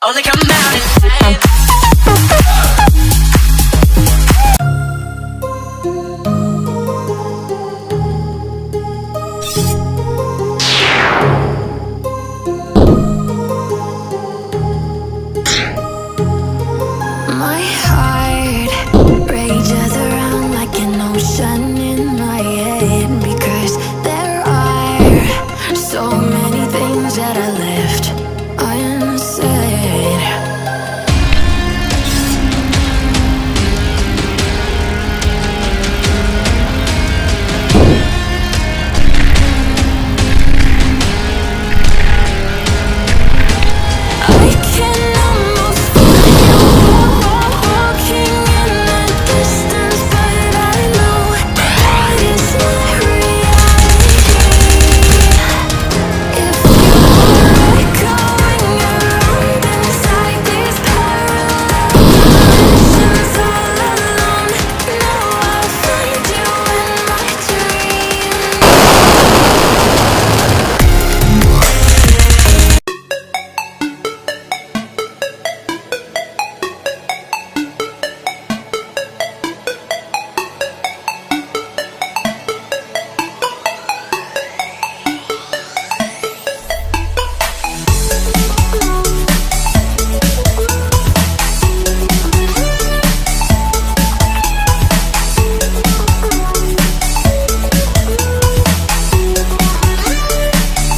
Only come out at night. My heart rages around like an ocean in my head, because there are so many things that I left unsaid.